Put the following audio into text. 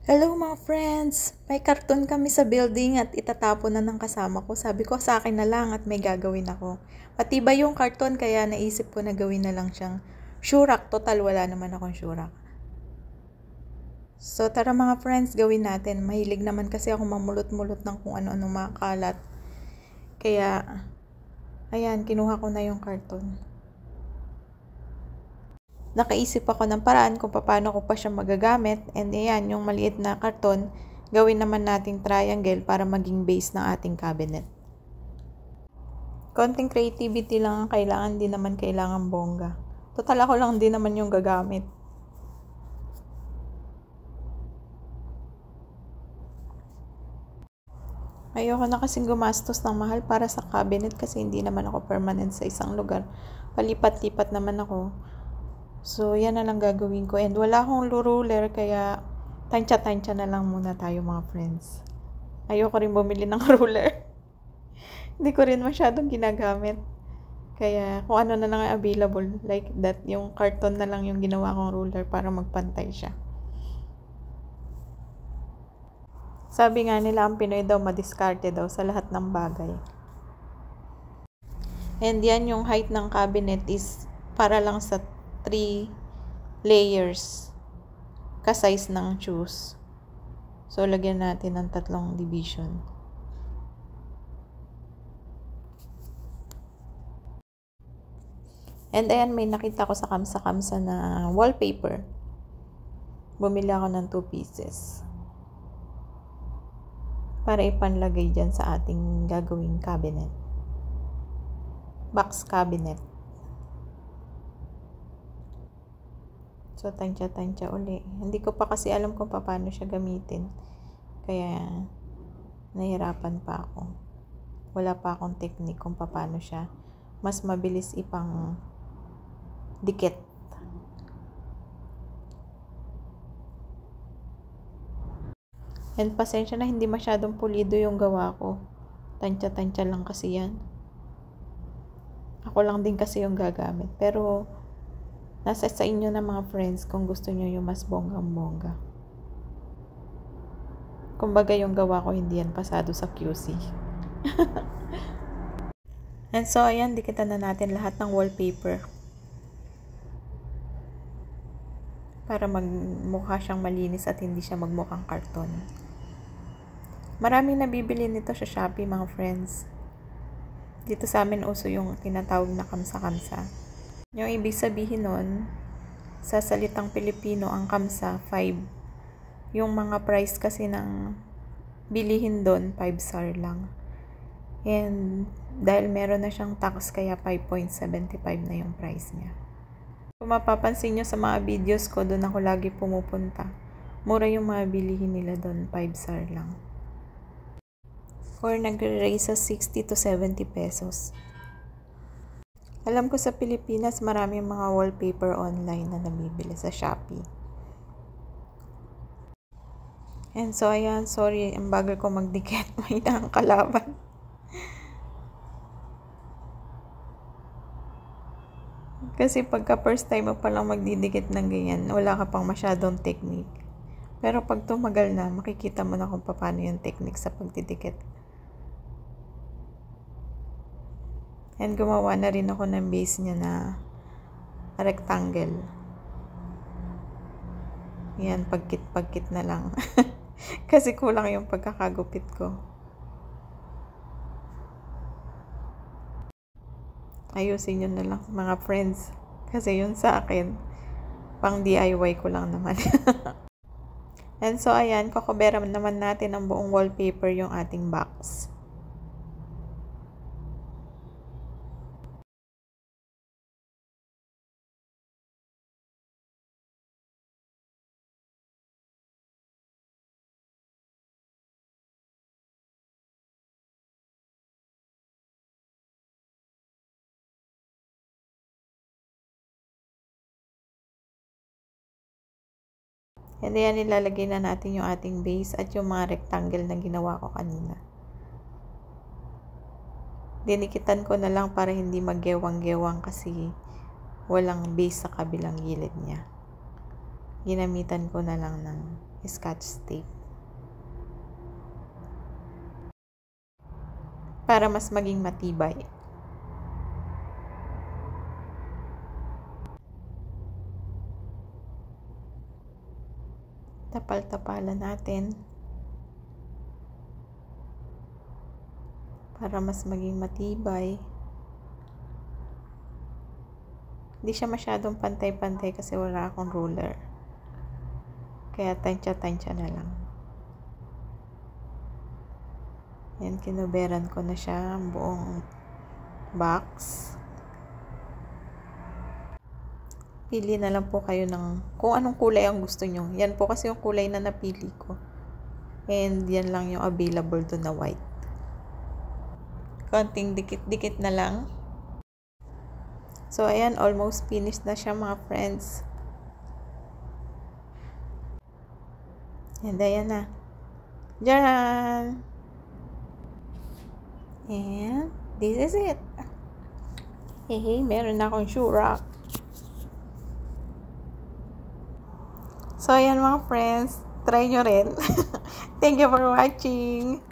Hello mga friends! May karton kami sa building at itatapon na ng kasama ko. Sabi ko sa akin na lang at may gagawin ako. Matibay yung karton kaya naisip ko na gawin na lang siyang shurak. Total wala naman akong shurak. So tara mga friends, gawin natin. Mahilig naman kasi ako mamulot-mulot ng kung ano-ano makalat. Kaya ayan, kinuha ko na yung karton. Nakaisip ako ng paraan kung paano ko pa siya magagamit, and ayan, yung maliit na karton, gawin naman nating triangle para maging base ng ating cabinet. Konting creativity lang ang kailangan, di naman kailangan bongga. Total ako lang din naman yung gagamit. Ayoko na kasing gumastos ng mahal para sa cabinet kasi hindi naman ako permanent sa isang lugar. Palipat-lipat naman ako. So, yan na lang gagawin ko. And wala akong ruler, kaya tansya-tansya na lang muna tayo mga friends. Ayoko rin bumili ng ruler. Hindi ko rin masyadong ginagamit. Kaya kung ano na lang available, like that, yung karton na lang yung ginawa kong ruler para magpantay siya. Sabi nga nila, ang Pinoy daw madiskarte daw sa lahat ng bagay. And yan, yung height ng cabinet is para lang sa 3 layers ka-size ng shoes. So, lagyan natin ng 3 division. And ayan, may nakita ko sa kamsa-kamsa na wallpaper. Bumili ako ng 2 pieces. Para ipanlagay dyan sa ating gagawing cabinet. Box cabinet. So, tansya-tansya uli. Hindi ko pa kasi alam kung paano siya gamitin. Kaya, nahirapan pa ako. Wala pa akong technique kung paano siya mas mabilis ipang dikit. And pasensya na, hindi masyadong pulido yung gawa ko. Tansya-tansya lang kasi yan. Ako lang din kasi yung gagamit. Pero, nasa sa inyo na mga friends kung gusto nyo yung mas bonggang-bongga. Kumbaga yung gawa ko hindi yan pasado sa QC. And so, ayan, dikitan na natin lahat ng wallpaper. Para magmukha siyang malinis at hindi siya magmukhang karton. Maraming nabibili nito sa Shopee mga friends. Dito sa amin uso yung tinatawag na kamsa-kamsa. Yung ibig sabihin nun, sa salitang Pilipino, ang kamsa, 5. Yung mga price kasi ng bilihin doon, 5 SAR lang. And dahil meron na siyang tax, kaya 5.75 na yung price niya. Kung mapapansin nyo sa mga videos ko, doon ako lagi pumupunta. Mura yung mga bilihin nila doon, 5 SAR lang. Or nagre-raise sa 60 to 70 pesos. Alam ko sa Pilipinas, maraming mga wallpaper online na nabibili sa Shopee. And so, ayan, sorry, ang bagal ko magdikit. May nakakalaban. Kasi pagka first time mo palang magdidikit ng ganyan, wala ka pang masyadong technique. Pero pag tumagal na, makikita mo na kung paano yung technique sa pagdidikit. And gumawa na rin ako ng base niya na rectangle. Yan, pagkit-pagkit na lang. Kasi kulang yung pagkakagupit ko. Ayusin nyo na lang mga friends. Kasi yun sa akin, pang DIY ko lang naman. And so, ayan, kokobera naman natin ang buong wallpaper yung ating box. And then, ilalagay na natin yung ating base at yung mga rectangle na ginawa ko kanina. Dinikitan ko na lang para hindi maggewang-gewang kasi walang base sa kabilang gilid niya. Ginamitan ko na lang ng Scotch tape. Para mas maging matibay. Tapal-tapalan natin para mas maging matibay. Hindi siya masyadong pantay-pantay kasi wala akong ruler. Kaya tansya-tansya na lang. Yan, kinuberan ko na siya ang buong box. Pili na lang po kayo ng kung anong kulay ang gusto nyo. Yan po kasi yung kulay na napili ko. And yan lang yung available doon na white. Konting dikit-dikit na lang. So, ayan, almost finished na siya mga friends. And ayan na. Diyan! And this is it. Hey, meron na akong shoe rack. So, ayan mga friends. Try nyo rin. Thank you for watching.